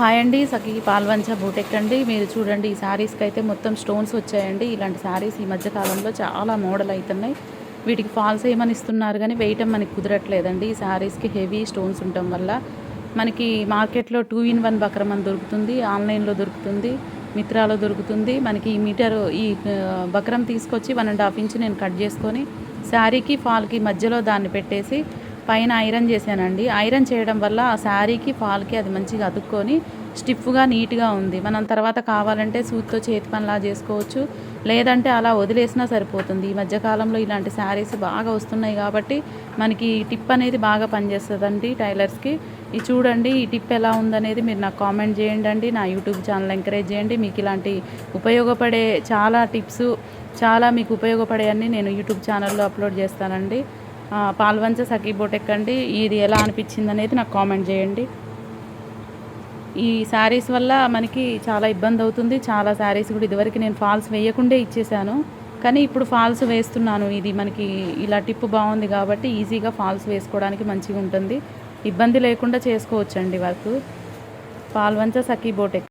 Hi అండి. సఖీ పాల్వంచ బూటెక్ అండి. మీరు చూడండి ఈ శారీస్కి అయితే మొత్తం స్టోన్స్ వచ్చాయండి. ఇలాంటి శారీస్ ఈ మధ్య కాలంలో చాలా మోడల్ అవుతున్నాయి. వీటికి ఫాల్స్ ఏమని ఇస్తున్నారు కానీ వేయటం మనకి కుదరట్లేదండి. ఈ శారీస్కి హెవీ స్టోన్స్ ఉండటం వల్ల మనకి మార్కెట్లో 2-in-1 బక్రం అని దొరుకుతుంది, ఆన్లైన్లో దొరుకుతుంది, మిత్రాలో దొరుకుతుంది. మనకి ఈ మీటరు ఈ బక్రం తీసుకొచ్చి 1.5 ఇంచ్ నేను కట్ చేసుకొని శారీకి ఫాల్కి మధ్యలో దాన్ని పెట్టేసి పైన ఐరన్ చేశానండి. ఐరన్ చేయడం వల్ల ఆ శారీకి ఫాల్కి అది మంచిగా అతుక్కొని స్టిఫ్గా నీట్గా ఉంది. మనం తర్వాత కావాలంటే సూత్తో చేతి పనిలా చేసుకోవచ్చు, లేదంటే అలా వదిలేసినా సరిపోతుంది. ఈ మధ్యకాలంలో ఇలాంటి శారీస్ బాగా వస్తున్నాయి కాబట్టి మనకి ఈ టిప్ అనేది బాగా పనిచేస్తుందండి టైలర్స్కి. ఇది చూడండి, ఈ టిప్ ఎలా ఉందనేది మీరు నాకు కామెంట్ చేయండి. నా యూట్యూబ్ ఛానల్ ఎంకరేజ్ చేయండి. మీకు ఇలాంటి ఉపయోగపడే చాలా టిప్స్, చాలా మీకు ఉపయోగపడే అన్నీ నేను యూట్యూబ్ ఛానల్లో అప్లోడ్ చేస్తానండి. పాల్వంచ సఖీ బూటెక్ అండి. ఇది ఎలా అనిపించింది అనేది నాకు కామెంట్ చేయండి. ఈ శారీస్ వల్ల మనకి చాలా ఇబ్బంది అవుతుంది. చాలా శారీస్ కూడా ఇదివరకు నేను ఫాల్స్ వేయకుండే ఇచ్చేసాను, కానీ ఇప్పుడు ఫాల్స్ వేస్తున్నాను. ఇది మనకి ఇలా టిప్ బాగుంది కాబట్టి ఈజీగా ఫాల్స్ వేసుకోవడానికి మంచిగా ఉంటుంది. ఇబ్బంది లేకుండా చేసుకోవచ్చండి వర్క్. పాల్వంచ సఖీ బూటెక్.